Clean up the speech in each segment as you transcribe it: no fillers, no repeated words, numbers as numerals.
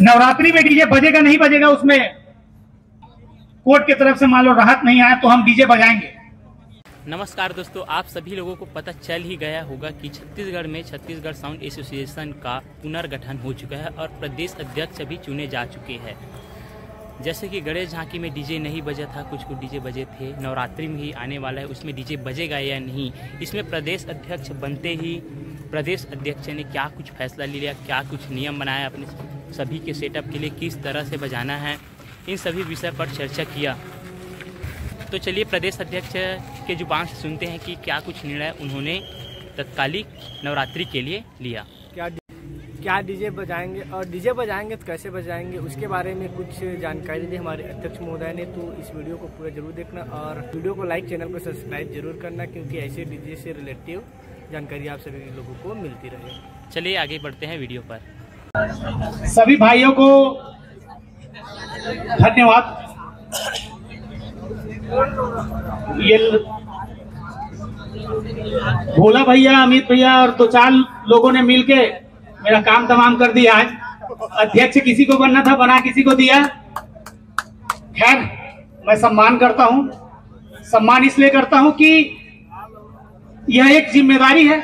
नवरात्रि में डीजे बजेगा नहीं बजेगा, उसमें कोर्ट की तरफ से मान लो राहत नहीं आया तो हम डीजे बजाएंगे। नमस्कार दोस्तों, आप सभी लोगों को पता चल ही गया होगा कि छत्तीसगढ़ में छत्तीसगढ़ साउंड एसोसिएशन का पुनर्गठन हो चुका है और प्रदेश अध्यक्ष भी चुने जा चुके हैं। जैसे कि गणेश झांकी में डीजे नहीं बजा था, कुछ डीजे बजे थे। नवरात्रि में ही आने वाला है, उसमें डीजे बजेगा या नहीं, इसमें प्रदेश अध्यक्ष बनते ही प्रदेश अध्यक्ष ने क्या कुछ फैसला लिया, क्या कुछ नियम बनाया अपने सभी के सेटअप के लिए, किस तरह से बजाना है, इन सभी विषय पर चर्चा किया। तो चलिए प्रदेश अध्यक्ष के जुबान से सुनते हैं कि क्या कुछ निर्णय उन्होंने तत्कालिक नवरात्रि के लिए लिया। क्या डीजे बजाएंगे और डीजे बजाएंगे तो कैसे बजाएंगे, उसके बारे में कुछ जानकारी दी हमारे अध्यक्ष महोदय ने। तो इस वीडियो को पूरा जरूर देखना और वीडियो को लाइक, चैनल को सब्सक्राइब जरूर करना, क्योंकि ऐसे डीजे से रिलेटिव जानकारी आप सभी लोगों को मिलती रहे। चलिए आगे बढ़ते हैं वीडियो पर। सभी भाइयों को धन्यवाद। ये भोला भैया, अमित भैया और दो चार लोगों ने मिलके मेरा काम तमाम कर दिया है। अध्यक्ष किसी को बनना था, बना किसी को दिया। खैर, मैं सम्मान करता हूं। सम्मान इसलिए करता हूं कि यह एक जिम्मेदारी है,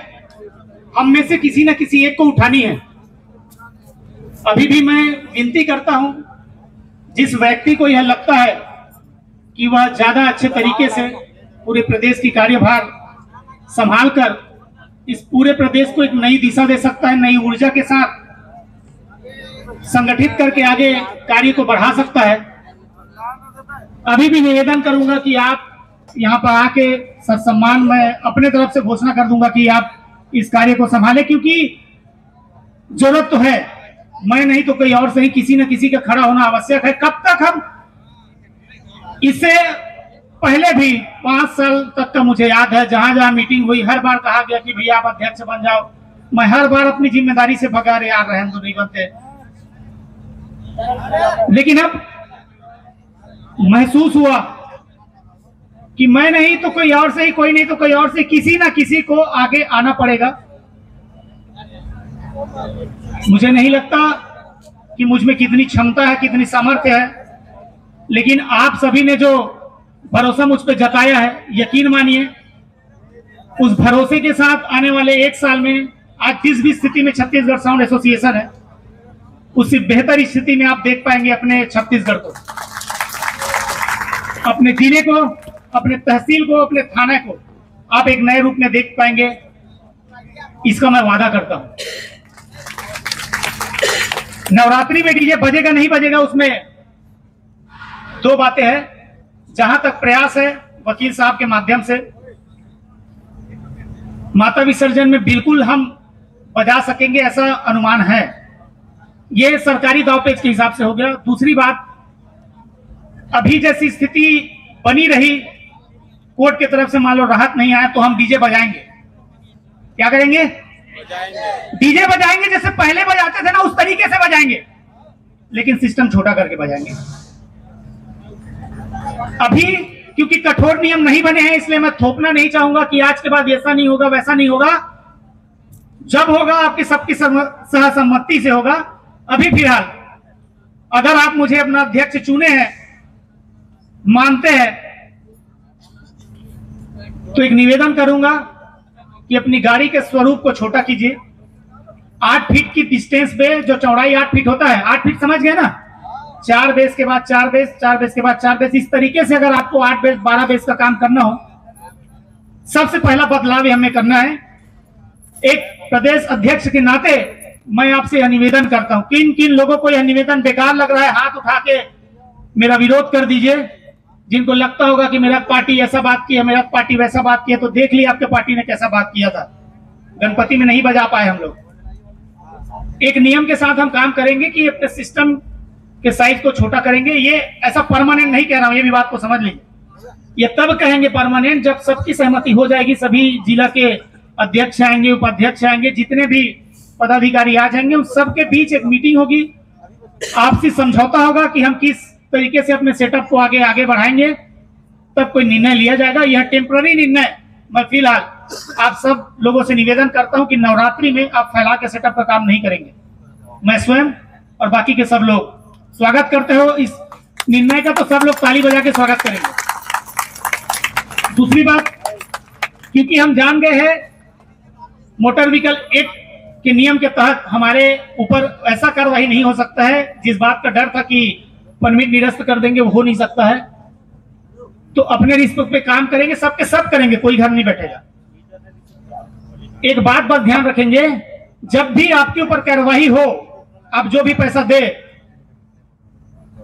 हम में से किसी न किसी एक को उठानी है। अभी भी मैं विनती करता हूं, जिस व्यक्ति को यह लगता है कि वह ज्यादा अच्छे तरीके से पूरे प्रदेश की कार्यभार संभाल कर इस पूरे प्रदेश को एक नई दिशा दे सकता है, नई ऊर्जा के साथ संगठित करके आगे कार्य को बढ़ा सकता है, अभी भी निवेदन करूंगा कि आप यहाँ पर आके सत्सम्मान मैं अपने तरफ से घोषणा कर दूंगा कि आप इस कार्य को संभालें, क्योंकि जरूरत तो है। मैं नहीं तो कोई और सही, किसी न किसी का खड़ा होना आवश्यक है। कब तक हम इससे पहले भी 5 साल तक का मुझे याद है, जहां जहां मीटिंग हुई हर बार कहा गया कि भैया आप अध्यक्ष बन जाओ। मैं हर बार अपनी जिम्मेदारी से भगा रहे, यार रहन दो, नहीं बनते। लेकिन अब महसूस हुआ कि मैं नहीं तो कोई और से, कोई नहीं तो कोई और से, किसी ना किसी को आगे आना पड़ेगा। मुझे नहीं लगता कि मुझ में कितनी क्षमता है, कितनी सामर्थ्य है, लेकिन आप सभी ने जो भरोसा मुझ पर जताया है, यकीन मानिए उस भरोसे के साथ आने वाले 1 साल में आज जिस भी स्थिति में छत्तीसगढ़ साउंड एसोसिएशन है, उससे बेहतर स्थिति में आप देख पाएंगे अपने छत्तीसगढ़ को, अपने जिले को, अपने तहसील को, अपने थाने को आप एक नए रूप में देख पाएंगे। इसका मैं वादा करता हूं। नवरात्रि में डीजे बजेगा नहीं बजेगा, उसमें 2 बातें हैं। जहां तक प्रयास है वकील साहब के माध्यम से माता विसर्जन में बिल्कुल हम बजा सकेंगे, ऐसा अनुमान है। यह सरकारी दावपेच के हिसाब से हो गया। दूसरी बात, अभी जैसी स्थिति बनी रही, कोर्ट की तरफ से मान लो राहत नहीं आया तो हम डीजे बजाएंगे। क्या करेंगे? डीजे बजाएंगे, जैसे पहले बजाते थे ना, उस तरीके से बजाएंगे, लेकिन सिस्टम छोटा करके बजाएंगे। अभी क्योंकि कठोर नियम नहीं बने हैं, इसलिए मैं थोपना नहीं चाहूंगा कि आज के बाद ऐसा नहीं होगा, वैसा नहीं होगा। जब होगा आपकी सबकी सहसम्मति से होगा। अभी फिलहाल अगर आप मुझे अपना अध्यक्ष चुने हैं, मानते हैं, तो एक निवेदन करूंगा कि अपनी गाड़ी के स्वरूप को छोटा कीजिए। 8 फीट की डिस्टेंस पे जो चौड़ाई 8 फीट होता है, 8 फीट समझ गए ना, 4 बेस के बाद 4 बेस, 4 बेस के बाद 4 बेस, इस तरीके से अगर आपको 8 बेस 12 बेस का काम करना हो, सबसे पहला बदलाव हमें करना है। एक प्रदेश अध्यक्ष के नाते मैं आपसे यह निवेदन करता हूं, किन किन लोगों को यह निवेदन बेकार लग रहा है, हाथ उठा के मेरा विरोध कर दीजिए। जिनको लगता होगा कि मेरा पार्टी ऐसा बात की है, मेरा पार्टी वैसा बात की है, तो देख लिया आपके पार्टी ने कैसा बात किया था। गणपति में नहीं बजा पाए हम लोग। एक नियम के साथ हम काम करेंगे कि अपने सिस्टम के साइज को छोटा करेंगे। ये ऐसा परमानेंट नहीं कह रहा हूं, ये भी बात को समझ लीजिए। ये तब कहेंगे परमानेंट जब सबकी सहमति हो जाएगी, सभी जिला के अध्यक्ष आएंगे, उपाध्यक्ष आएंगे, जितने भी पदाधिकारी आ जाएंगे, उन सबके बीच एक मीटिंग होगी, आपसी समझौता होगा कि हम किस तरीके से अपने सेटअप को आगे बढ़ाएंगे, तब कोई निर्णय लिया जाएगा। यह टेम्पररी निर्णय मैं फिलहाल आप सब लोगों से निवेदन करता हूं कि नवरात्रि में आप फैला के सेटअप का काम नहीं करेंगे। मैं स्वयं और बाकी के सब लोग स्वागत करते हो इस निर्णय का, तो सब लोग ताली बजा के स्वागत करेंगे। दूसरी बात, क्योंकि हम जान गए हैं मोटर व्हीकल एक्ट के नियम के तहत हमारे ऊपर ऐसा कार्रवाई नहीं हो सकता है। जिस बात का डर था कि परमिट निरस्त कर देंगे वो हो नहीं सकता है, तो अपने रिस्क पे काम करेंगे, सबके सब करेंगे, कोई घर नहीं बैठेगा। एक बात बस ध्यान रखेंगे, जब भी आपके ऊपर कार्रवाई हो, आप जो भी पैसा दे,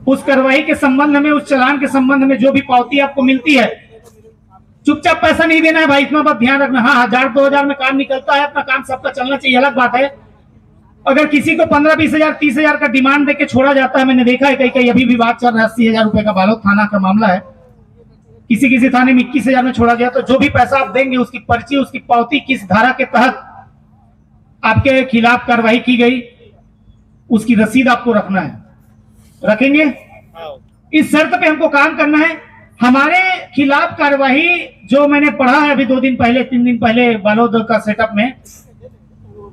उस कार्रवाई के संबंध में, उस चालान के संबंध में जो भी पावती आपको मिलती है, चुपचाप पैसा नहीं देना है भाई, इतना बात ध्यान रखना। हाँ, 1000-2000 में काम निकलता है, अपना काम सबका चलना चाहिए, अलग बात है। अगर किसी को 15-20 हजार 30 हजार का डिमांड देके छोड़ा जाता है, मैंने देखा है कहीं कहीं अभी भी बात चल रहा है, 80 हजार रुपए का बालोद थाना का मामला है, किसी थाने में 21 हजार में छोड़ा गया, तो जो भी पैसा आप देंगे उसकी पर्ची, उसकी पावती, किस धारा के तहत आपके खिलाफ कार्रवाई की गई, उसकी रसीद आपको रखना है। रखेंगे? इस शर्त पे हमको काम करना है। हमारे खिलाफ कार्रवाई जो मैंने पढ़ा है अभी 2 दिन पहले 3 दिन पहले बालोद का सेटअप में,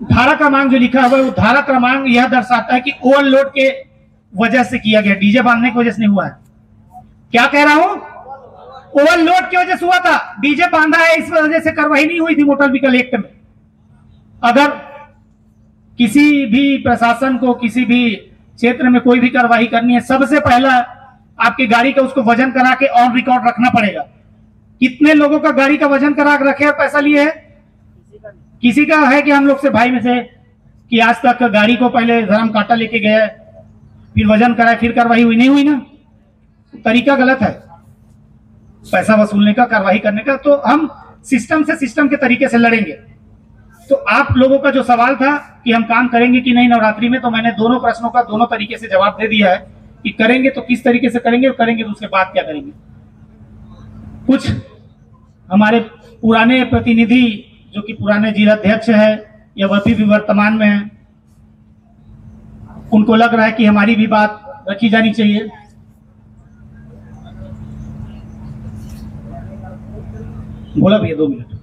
धारा क्रमांक जो लिखा हुआ है, वो धारा क्रमांक यह दर्शाता है कि ओवरलोड के वजह से किया गया, डीजे बांधने की वजह से नहीं हुआ है। क्या कह रहा हूं? ओवरलोड की वजह से हुआ था, डीजे बांधा है इस वजह से कार्रवाई नहीं हुई थी मोटर व्हीकल एक्ट में। अगर किसी भी प्रशासन को किसी भी क्षेत्र में कोई भी कार्रवाई करनी है, सबसे पहला आपकी गाड़ी का उसको वजन करा के ऑन रिकॉर्ड रखना पड़ेगा। कितने लोगों का गाड़ी का वजन करा के रखे और पैसा लिए है? किसी का है कि हम लोग से भाई में से कि आज तक गाड़ी को पहले धर्म काटा लेके गया, फिर वजन कराए, फिर कार्रवाई हुई? नहीं हुई ना। तरीका गलत है पैसा वसूलने का, कार्रवाई करने का। तो हम सिस्टम से, सिस्टम के तरीके से लड़ेंगे। तो आप लोगों का जो सवाल था कि हम काम करेंगे कि नहीं नवरात्रि में, तो मैंने दोनों प्रश्नों का दोनों तरीके से जवाब दे दिया है कि करेंगे तो किस तरीके से करेंगे, और करेंगे तो उसके बाद क्या करेंगे। कुछ हमारे पुराने प्रतिनिधि जो कि पुराने जिलाध्यक्ष है या वह भी वर्तमान में है, उनको लग रहा है कि हमारी भी बात रखी जानी चाहिए। बोला भैया 2 मिनट।